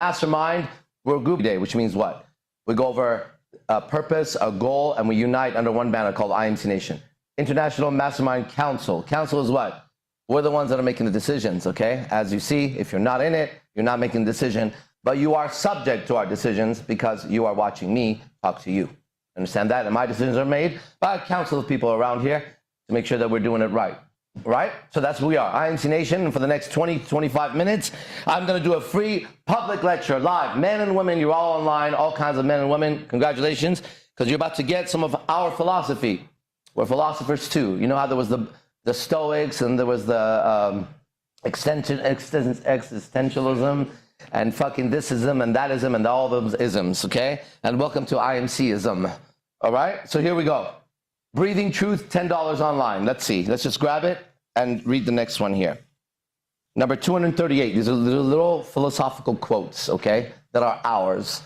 Mastermind, we're a group day, which means what? We go over a purpose, a goal, and we unite under one banner called IMC Nation. International Mastermind Council. Council is what? We're the ones that are making the decisions, okay? As you see, if you're not in it, you're not making the decision, but you are subject to our decisions because you are watching me talk to you. Understand that? And my decisions are made by a council of people around here to make sure that we're doing it right. Right? So that's who we are, IMC Nation. And for the next 20 to 25 minutes, I'm going to do a free public lecture live. Men and women, you're all online, all kinds of men and women. Congratulations, because you're about to get some of our philosophy. We're philosophers too. You know how there was the Stoics and there was the existentialism and fucking thisism and thatism and all those isms, okay? And welcome to IMC-ism. All right? So here we go. Breathing Truth, $10 online. Let's see. Let's just grab it and read the next one here. Number 238. These are little philosophical quotes, okay, that are ours.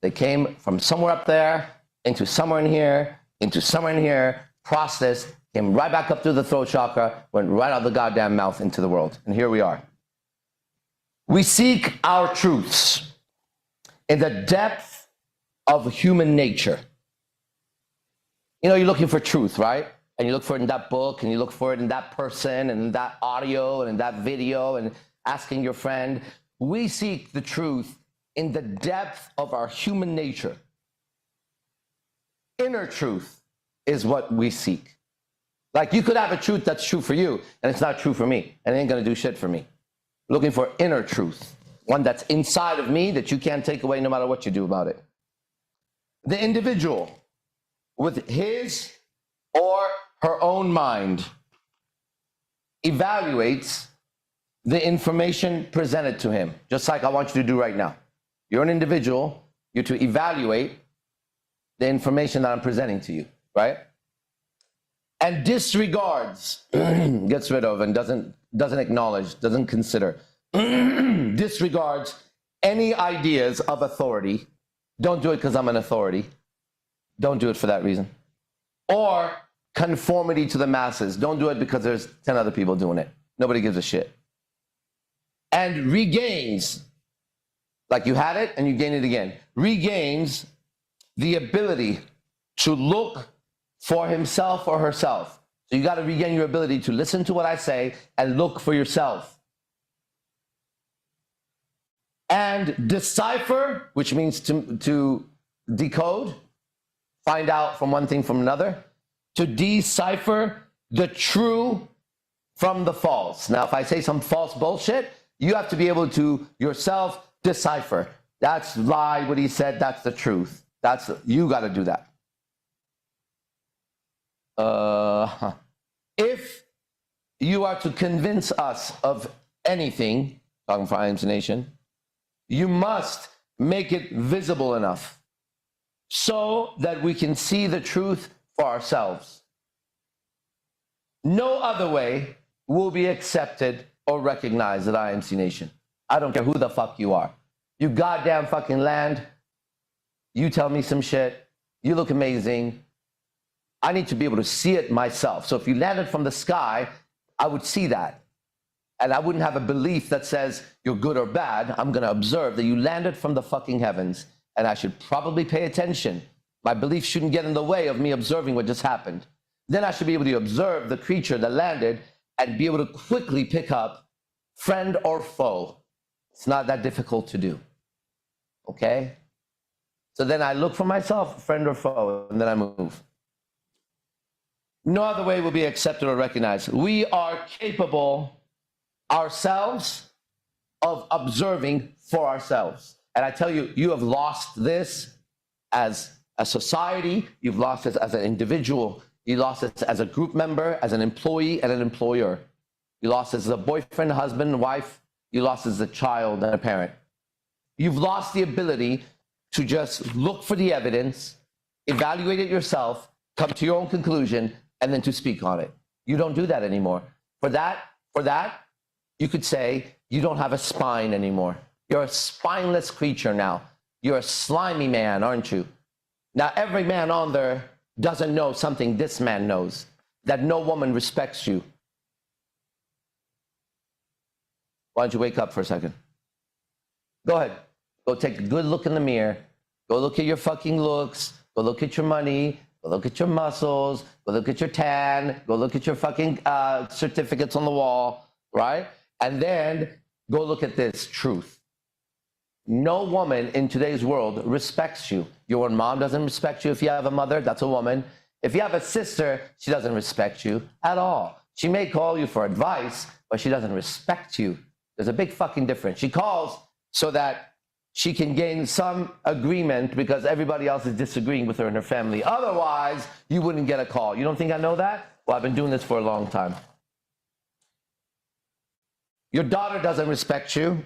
They came from somewhere up there into somewhere in here, into somewhere in here, processed, came right back up through the throat chakra, went right out the goddamn mouth into the world. And here we are. We seek our truths in the depth of human nature. You know, you're looking for truth, right? And you look for it in that book, and you look for it in that person, and in that audio, and in that video, and asking your friend. We seek the truth in the depth of our human nature. Inner truth is what we seek. Like, you could have a truth that's true for you, and it's not true for me, and it ain't gonna do shit for me. Looking for inner truth, one that's inside of me that you can't take away no matter what you do about it. The individual, with his or her own mind, evaluates the information presented to him, just like I want you to do right now. You're an individual, you're to evaluate the information that I'm presenting to you, right? And disregards, gets rid of, and doesn't acknowledge, doesn't consider, disregards any ideas of authority. Don't do it because I'm an authority. Don't do it for that reason. Or conformity to the masses. Don't do it because there's 10 other people doing it. Nobody gives a shit. And regains, like you had it and you gain it again, regains the ability to look for himself or herself. So you got to regain your ability to listen to what I say and look for yourself. And decipher, which means to decode, find out from one thing from another, to decipher the true from the false. Now, if I say some false bullshit, you have to be able to yourself decipher. That's lie, what he said, that's the truth. You got to do that. If you are to convince us of anything, talking for IMC Nation, you must make it visible enough so that we can see the truth for ourselves. No other way will be accepted or recognized at IMC Nation. I don't care who the fuck you are. You goddamn fucking land. You tell me some shit. You look amazing. I need to be able to see it myself. So if you landed from the sky, I would see that. And I wouldn't have a belief that says you're good or bad. I'm going to observe that you landed from the fucking heavens, and I should probably pay attention. My belief shouldn't get in the way of me observing what just happened. Then I should be able to observe the creature that landed and be able to quickly pick up friend or foe. It's not that difficult to do. Okay? So then I look for myself, friend or foe, and then I move. No other way will be accepted or recognized. We are capable ourselves of observing for ourselves. And I tell you, you have lost this as a society. You've lost this as an individual. You lost this as a group member, as an employee and an employer. You lost this as a boyfriend, husband, wife. You lost this as a child and a parent. You've lost the ability to just look for the evidence, evaluate it yourself, come to your own conclusion, and then to speak on it. You don't do that anymore. For that, you could say you don't have a spine anymore. You're a spineless creature now. You're a slimy man, aren't you? Now, every man on there doesn't know something this man knows, that no woman respects you. Why don't you wake up for a second? Go ahead. Go take a good look in the mirror. Go look at your fucking looks. Go look at your money. Go look at your muscles. Go look at your tan. Go look at your fucking certificates on the wall, right? And then go look at this truth. No woman in today's world respects you. Your mom doesn't respect you. If you have a mother, that's a woman. If you have a sister, she doesn't respect you at all. She may call you for advice, but she doesn't respect you. There's a big fucking difference. She calls so that she can gain some agreement because everybody else is disagreeing with her and her family. Otherwise, you wouldn't get a call. You don't think I know that? Well, I've been doing this for a long time. Your daughter doesn't respect you,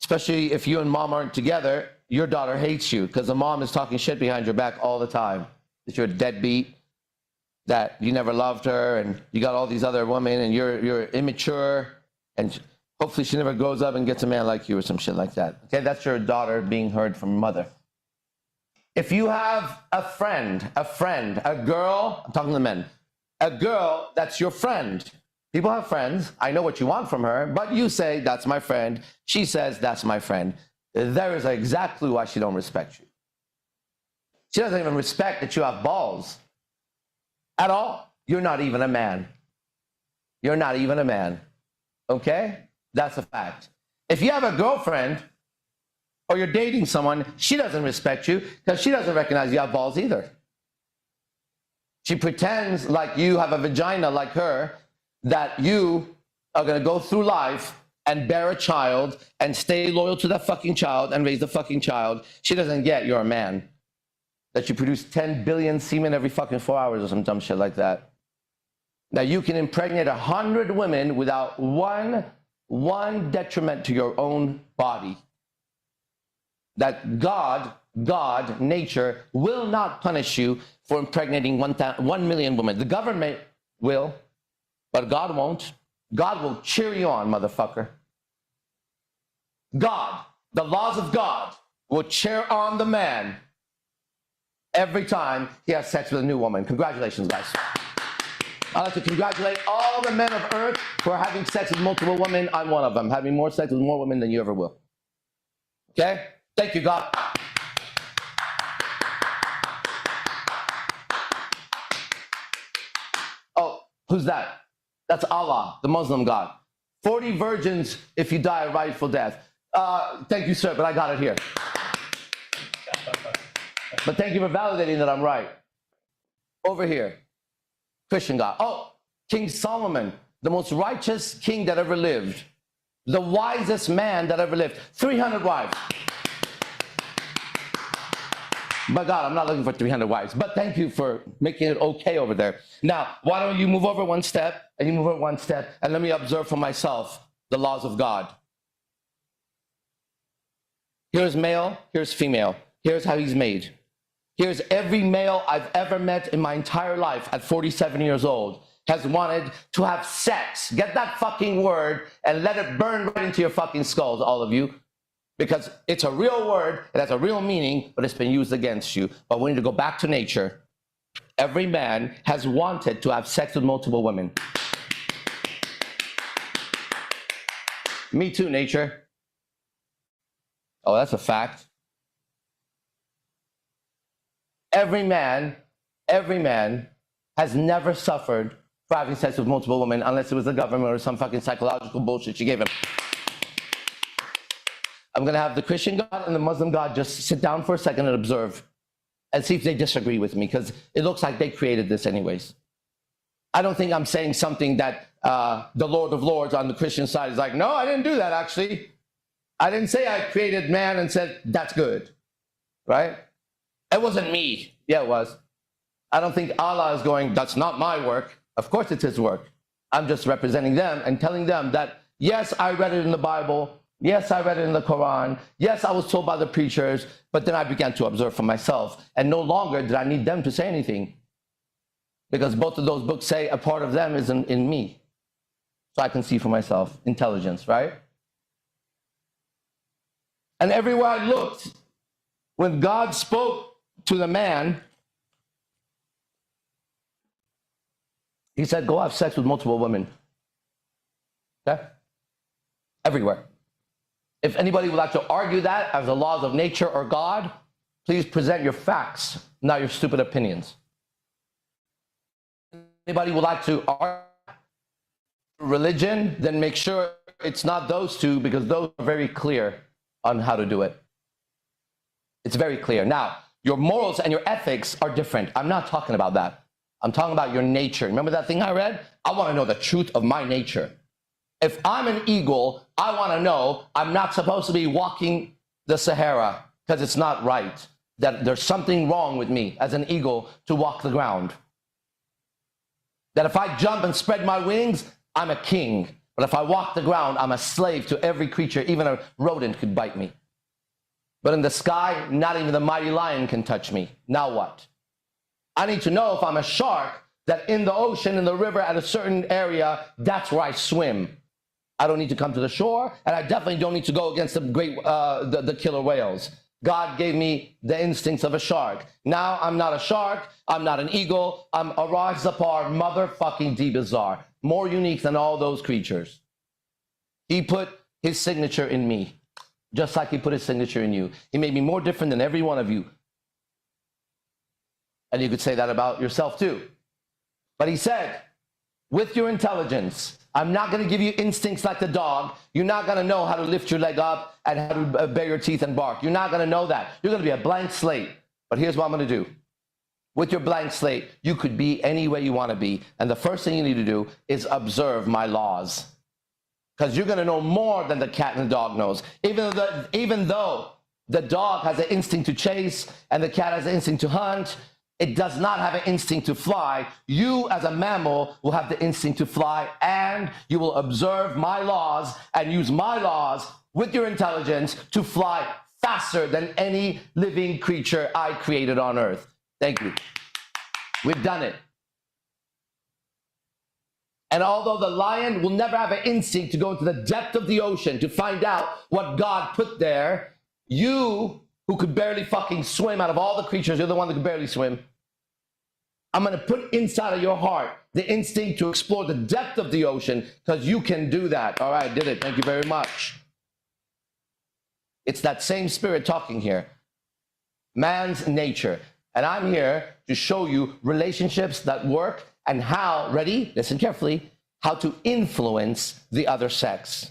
especially if you and mom aren't together. Your daughter hates you because the mom is talking shit behind your back all the time. That you're a deadbeat, that you never loved her, and you got all these other women, and you're immature, and hopefully she never grows up and gets a man like you or some shit like that. Okay, that's your daughter being heard from mother. If you have a friend, a girl, I'm talking to the men, a girl that's your friend. People have friends. I know what you want from her, but you say, that's my friend. She says, that's my friend. There is an exact clue why she don't respect you. She doesn't even respect that you have balls at all. You're not even a man. You're not even a man. Okay? That's a fact. If you have a girlfriend or you're dating someone, she doesn't respect you because she doesn't recognize you have balls either. She pretends like you have a vagina like her, that you are going to go through life and bear a child and stay loyal to that fucking child and raise the fucking child. She doesn't get you're a man. That you produce 10 billion semen every fucking 4 hours or some dumb shit like that. That you can impregnate 100 women without one detriment to your own body. That God, nature, will not punish you for impregnating 1 million women. The government will, but God won't. God will cheer you on, motherfucker. God, the laws of God, will cheer on the man every time he has sex with a new woman. Congratulations, guys. I'd like to congratulate all the men of earth for having sex with multiple women. I'm one of them, having more sex with more women than you ever will. Okay? Thank you, God. Oh, who's that? That's Allah, the Muslim God. 40 virgins if you die a rightful death. Thank you, sir, but I got it here. But thank you for validating that I'm right. Over here, Christian God. Oh, King Solomon, the most righteous king that ever lived. The wisest man that ever lived. 300 wives. But God, I'm not looking for 300 wives. But thank you for making it okay over there. Now, why don't you move over one step, and you move over one step, and let me observe for myself the laws of God. Here's male, here's female. Here's how he's made. Here's every male I've ever met in my entire life at 47 years old has wanted to have sex. Get that fucking word and let it burn right into your fucking skulls, all of you. Because it's a real word, it has a real meaning, but it's been used against you. But we need to go back to nature. Every man has wanted to have sex with multiple women. Me too, nature. Oh, that's a fact. Every man has never suffered for having sex with multiple women unless it was the government or some fucking psychological bullshit you gave him. I'm going to have the Christian God and the Muslim God just sit down for a second and observe and see if they disagree with me, because it looks like they created this anyways. I don't think I'm saying something that the Lord of Lords on the Christian side is like, no, I didn't do that actually. I didn't say I created man and said, that's good, right? It wasn't me. Yeah, it was. I don't think Allah is going, that's not my work. Of course it's his work. I'm just representing them and telling them that, yes, I read it in the Bible. Yes, I read it in the Quran. Yes, I was told by the preachers, but then I began to observe for myself. And no longer did I need them to say anything, because both of those books say a part of them is in me. So I can see for myself. Intelligence, right? And everywhere I looked, when God spoke to the man, he said, go have sex with multiple women. Okay? Everywhere. If anybody would like to argue that as the laws of nature or God, please present your facts, not your stupid opinions. Anybody would like to argue religion, then make sure it's not those two, because those are very clear on how to do it. It's very clear. Now, your morals and your ethics are different. I'm not talking about that. I'm talking about your nature. Remember that thing I read? I want to know the truth of my nature. If I'm an eagle, I want to know I'm not supposed to be walking the Sahara, because it's not right. That there's something wrong with me as an eagle to walk the ground. That if I jump and spread my wings, I'm a king. But if I walk the ground, I'm a slave to every creature. Even a rodent could bite me. But in the sky, not even the mighty lion can touch me. Now what? I need to know if I'm a shark, that in the ocean, in the river, at a certain area, that's where I swim. I don't need to come to the shore, and I definitely don't need to go against the great, the killer whales. God gave me the instincts of a shark. Now I'm not a shark, I'm not an eagle, I'm a Raj Zapar motherfucking D-Bizarre. More unique than all those creatures. He put his signature in me, just like he put his signature in you. He made me more different than every one of you. And you could say that about yourself too. But he said, with your intelligence, I'm not going to give you instincts like the dog. You're not going to know how to lift your leg up and how to bare your teeth and bark. You're not going to know that. You're going to be a blank slate. But here's what I'm going to do. With your blank slate, you could be any way you want to be. And the first thing you need to do is observe my laws. Because you're going to know more than the cat and the dog knows. Even though the dog has an instinct to chase and the cat has an instinct to hunt, it does not have an instinct to fly. You as a mammal will have the instinct to fly, and you will observe my laws and use my laws with your intelligence to fly faster than any living creature I created on earth. Thank you. We've done it. And although the lion will never have an instinct to go into the depth of the ocean to find out what God put there, you who could barely fucking swim out of all the creatures, you're the one that could barely swim. I'm going to put inside of your heart the instinct to explore the depth of the ocean, because you can do that. All right, did it. Thank you very much. It's that same spirit talking here. Man's nature. And I'm here to show you relationships that work and how, ready, listen carefully, how to influence the other sex.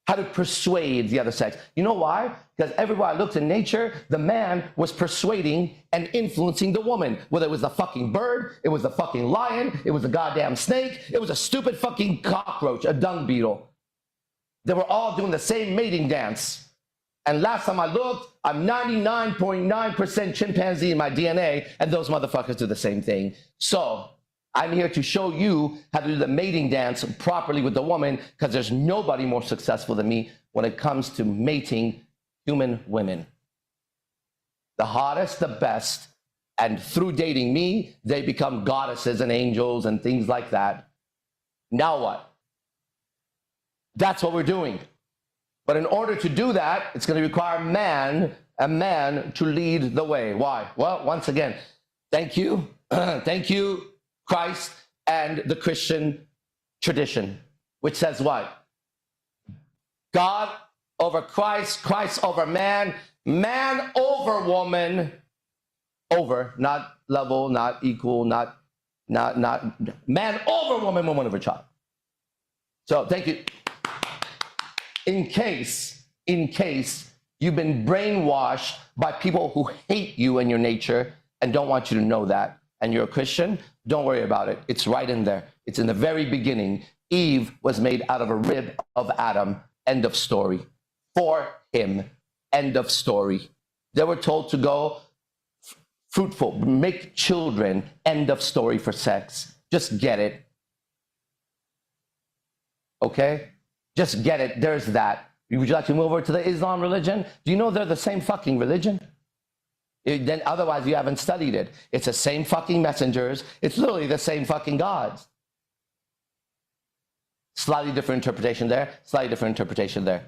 How to persuade the other sex. You know why? Because everywhere I looked in nature, the man was persuading and influencing the woman. Whether it was the fucking bird, it was the fucking lion, it was the goddamn snake, it was a stupid fucking cockroach, a dung beetle. They were all doing the same mating dance. And last time I looked, I'm 99.9% chimpanzee in my DNA, and those motherfuckers do the same thing. So I'm here to show you how to do the mating dance properly with the woman, because there's nobody more successful than me when it comes to mating human women. The hottest, the best, and through dating me, they become goddesses and angels and things like that. Now what? That's what we're doing. But in order to do that, it's going to require a man to lead the way. Why? Well, once again, thank you. Thank you, Christ and the Christian tradition, which says what? God over Christ, Christ over man, man over woman, over, not level, not equal, not man over woman, woman over child. So thank you. In case you've been brainwashed by people who hate you and your nature and don't want you to know that, and you're a Christian, don't worry about it. It's right in there. It's in the very beginning. Eve was made out of a rib of Adam. End of story. For him. End of story. They were told to go fruitful, make children. End of story for sex. Just get it. Okay? Just get it. There's that. Would you like to move over to the Islam religion? Do you know they're the same fucking religion? Then otherwise you haven't studied it. It's the same fucking messengers. It's literally the same fucking gods. Slightly different interpretation there, slightly different interpretation there.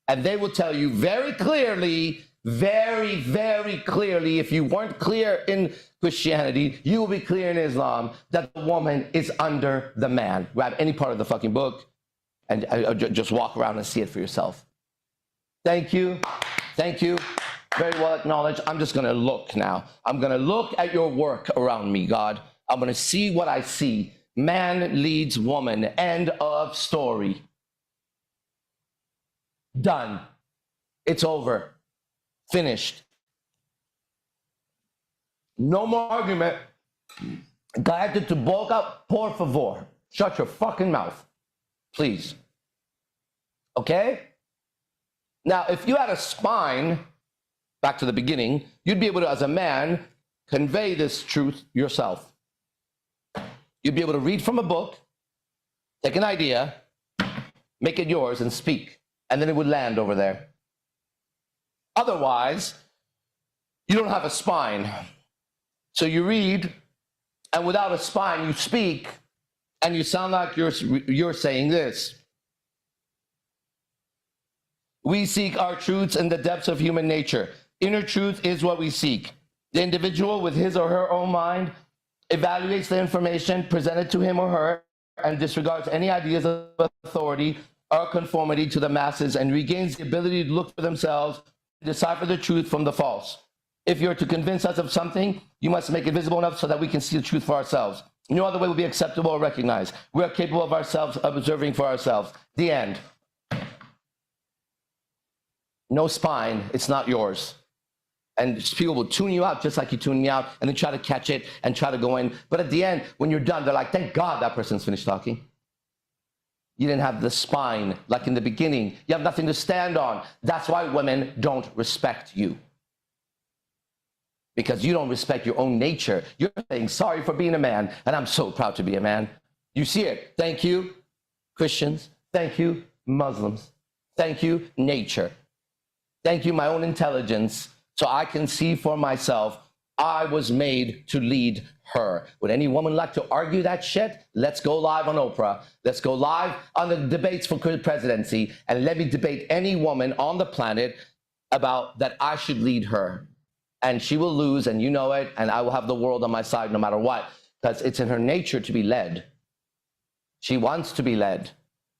And they will tell you very clearly, very, very clearly, if you weren't clear in Christianity, you will be clear in Islam, that the woman is under the man. Grab any part of the fucking book and just walk around and see it for yourself. Thank you. Thank you. Very well acknowledged. I'm just going to look now. I'm going to look at your work around me, God. I'm going to see what I see. Man leads woman. End of story. Done. It's over. Finished. No more argument. Cállate tu boca, por favor. Shut your fucking mouth. Please. Okay? Now, if you had a spine, back to the beginning, you'd be able to, as a man, convey this truth yourself. You'd be able to read from a book, take an idea, make it yours, and speak. And then it would land over there. Otherwise, you don't have a spine. So you read, and without a spine, you speak, and you sound like you're saying this. We seek our truths in the depths of human nature. Inner truth is what we seek. The individual with his or her own mind evaluates the information presented to him or her and disregards any ideas of authority or conformity to the masses and regains the ability to look for themselves and decipher the truth from the false. If you're to convince us of something, you must make it visible enough so that we can see the truth for ourselves. No other way will be acceptable or recognized. We are capable of ourselves, of observing for ourselves. The end. No spine, it's not yours. And people will tune you out just like you tune me out and then try to catch it and try to go in. But at the end, when you're done, they're like, thank God that person's finished talking. You didn't have the spine like in the beginning. You have nothing to stand on. That's why women don't respect you. Because you don't respect your own nature. You're saying, sorry for being a man, and I'm so proud to be a man. You see it. Thank you, Christians. Thank you, Muslims. Thank you, nature. Thank you, my own intelligence, so I can see for myself, I was made to lead her. Would any woman like to argue that shit? Let's go live on Oprah. Let's go live on the debates for presidency, and let me debate any woman on the planet about that I should lead her. And she will lose, and you know it, and I will have the world on my side no matter what, because it's in her nature to be led. She wants to be led,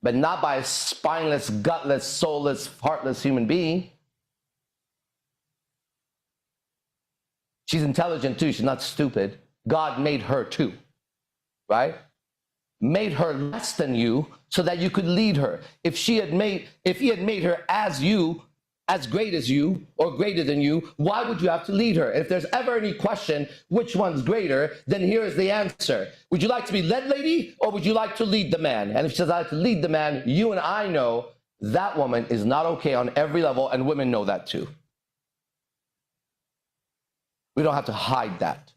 but not by a spineless, gutless, soulless, heartless human being. She's intelligent too. She's not stupid. God made her too, right? Made her less than you so that you could lead her. If he had made her as you, as great as you or greater than you, why would you have to lead her? If there's ever any question which one's greater, then here is the answer. Would you like to be led, lady, or would you like to lead the man? And if she says, I like to lead the man, you and I know that woman is not okay on every level, and women know that too. We don't have to hide that.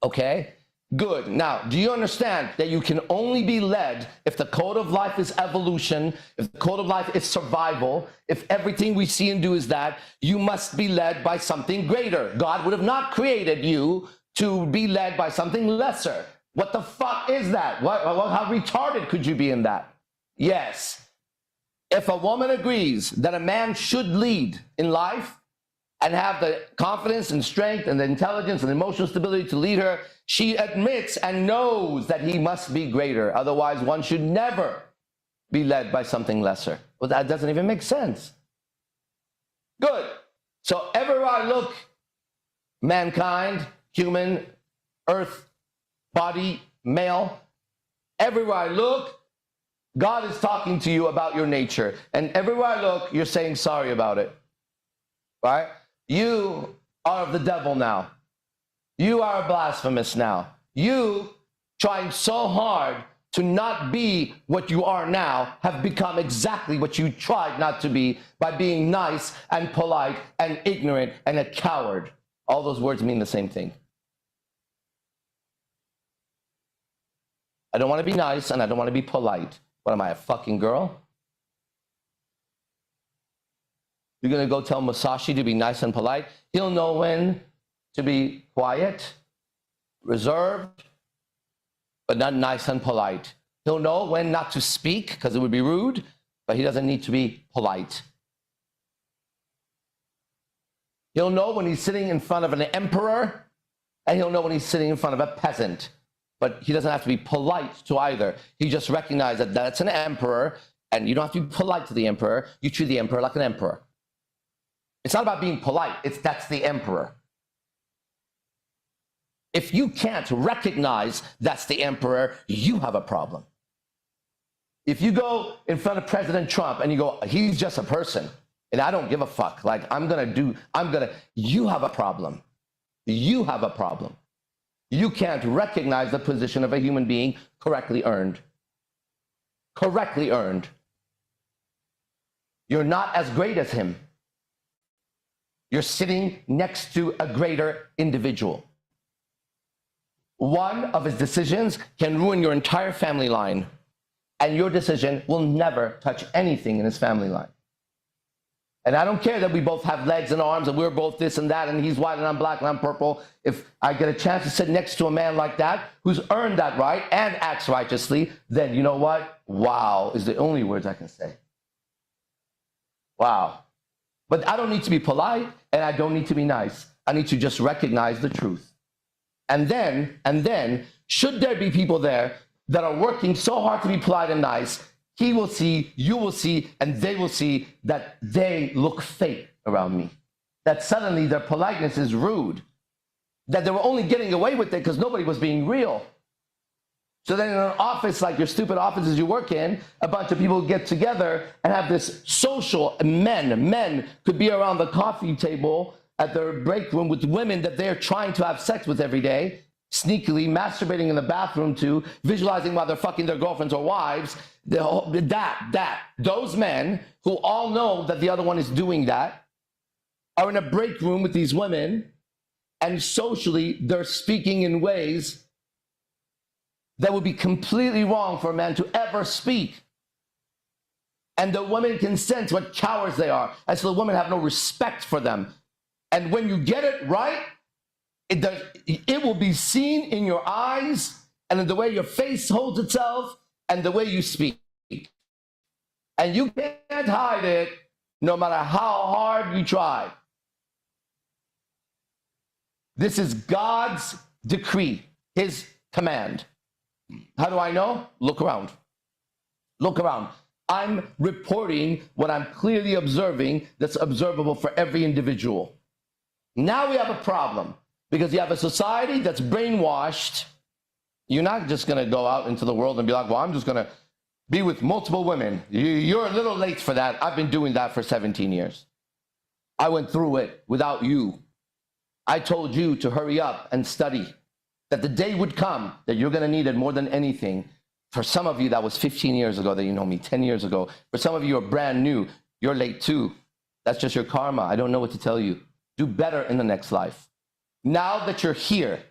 Okay? Good. Now, do you understand that you can only be led if the code of life is evolution, if the code of life is survival, if everything we see and do is that, you must be led by something greater. God would have not created you to be led by something lesser. What the fuck is that? How retarded could you be in that? Yes. If a woman agrees that a man should lead in life, and have the confidence and strength and the intelligence and emotional stability to lead her, she admits and knows that he must be greater. Otherwise, one should never be led by something lesser. Well, that doesn't even make sense. Good. So everywhere I look, mankind, human, earth, body, male, everywhere I look, God is talking to you about your nature. And everywhere I look, you're saying sorry about it. Right? You are of the devil now. You are blasphemous now. You, trying so hard to not be what you are now, have become exactly what you tried not to be by being nice and polite and ignorant and a coward. All those words mean the same thing. I don't want to be nice and I don't want to be polite. What am I, a fucking girl? You're going to go tell Musashi to be nice and polite. He'll know when to be quiet, reserved, but not nice and polite. He'll know when not to speak because it would be rude, but he doesn't need to be polite. He'll know when he's sitting in front of an emperor, and he'll know when he's sitting in front of a peasant. But he doesn't have to be polite to either. He just recognizes that that's an emperor. And you don't have to be polite to the emperor. You treat the emperor like an emperor. It's not about being polite. That's the emperor. If you can't recognize that's the emperor, you have a problem. If you go in front of President Trump and you go, he's just a person, and I don't give a fuck, like you have a problem. You have a problem. You can't recognize the position of a human being correctly earned. Correctly earned. You're not as great as him. You're sitting next to a greater individual. One of his decisions can ruin your entire family line, and your decision will never touch anything in his family line. And I don't care that we both have legs and arms and we're both this and that and he's white and I'm black and I'm purple. If I get a chance to sit next to a man like that who's earned that right and acts righteously, then you know what? Wow is the only words I can say. Wow. But I don't need to be polite and I don't need to be nice. I need to just recognize the truth. And then, should there be people there that are working so hard to be polite and nice, he will see, you will see, and they will see that they look fake around me. That suddenly their politeness is rude. That they were only getting away with it because nobody was being real. So then in an office like your stupid offices you work in, a bunch of people get together and have this social, men could be around the coffee table at their break room with women that they're trying to have sex with every day, sneakily masturbating in the bathroom too, visualizing while they're fucking their girlfriends or wives. Those men who all know that the other one is doing that are in a break room with these women, and socially they're speaking in ways that would be completely wrong for a man to ever speak. And the women can sense what cowards they are, and so the women have no respect for them. And when you get it right, it will be seen in your eyes and in the way your face holds itself and the way you speak. And you can't hide it no matter how hard you try. This is God's decree, his command. How do I know? Look around. Look around. I'm reporting what I'm clearly observing that's observable for every individual. Now we have a problem because you have a society that's brainwashed. You're not just going to go out into the world and be like, well, I'm just going to be with multiple women. You're a little late for that. I've been doing that for 17 years. I went through it without you. I told you to hurry up and study, that the day would come that you're going to need it more than anything. For some of you, that was 15 years ago that you know me, 10 years ago. For some of you are brand new. You're late too. That's just your karma. I don't know what to tell you. Do better in the next life. Now that you're here,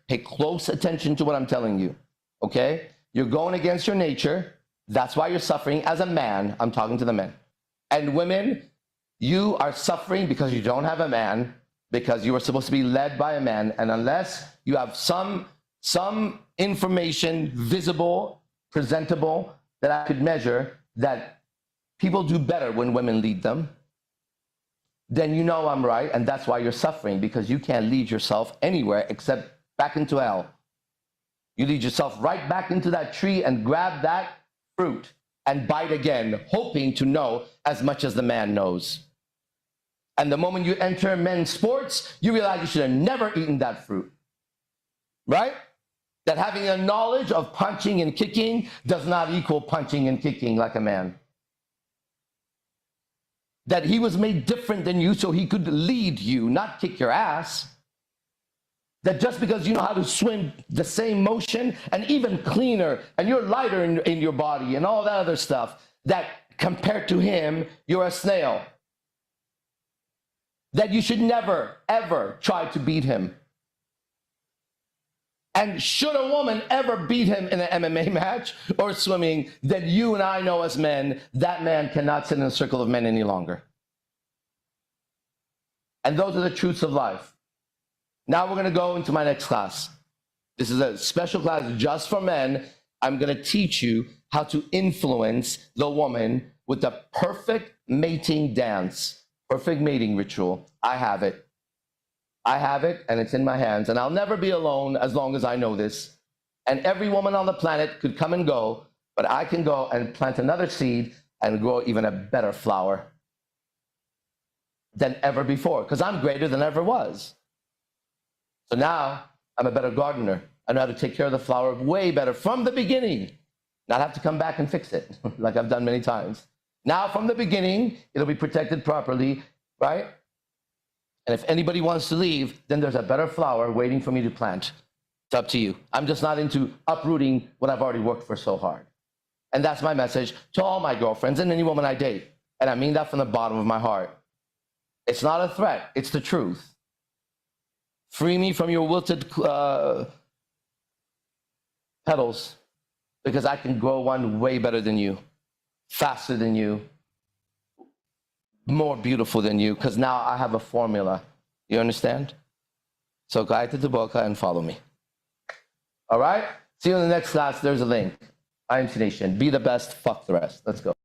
pay close attention to what I'm telling you, okay? You're going against your nature. That's why you're suffering as a man. I'm talking to the men. And women, you are suffering because you don't have a man, because you are supposed to be led by a man. And unless you have some information visible, presentable, that I could measure that people do better when women lead them, then you know I'm right, and that's why you're suffering, because you can't lead yourself anywhere except back into hell. You lead yourself right back into that tree and grab that fruit and bite again, hoping to know as much as the man knows. And the moment you enter men's sports, you realize you should have never eaten that fruit, right? That having a knowledge of punching and kicking does not equal punching and kicking like a man. That he was made different than you so he could lead you, not kick your ass. That just because you know how to swim the same motion and even cleaner and you're lighter in your body and all that other stuff, that compared to him, you're a snail. That you should never, ever try to beat him. And should a woman ever beat him in an MMA match or swimming, then you and I know as men, that man cannot sit in a circle of men any longer. And those are the truths of life. Now we're going to go into my next class. This is a special class just for men. I'm going to teach you how to influence the woman with the perfect mating dance, perfect mating ritual. I have it. I have it, and it's in my hands, and I'll never be alone as long as I know this. And every woman on the planet could come and go, But I can go and plant another seed and grow even a better flower than ever before, because I'm greater than ever was. So now I'm a better gardener. I know how to take care of the flower way better from the beginning, not have to come back and fix it like I've done many times. Now from the beginning, it'll be protected properly, right? And if anybody wants to leave, then there's a better flower waiting for me to plant. It's up to you. I'm just not into uprooting what I've already worked for so hard. And that's my message to all my girlfriends and any woman I date. And I mean that from the bottom of my heart. It's not a threat. It's the truth. Free me from your wilted petals, because I can grow one way better than you, faster than you, more beautiful than you, because now I have a formula. You understand? So go to the book and follow me. All right? See you in the next class. There's a link. IMC Nation. Be the best. Fuck the rest. Let's go.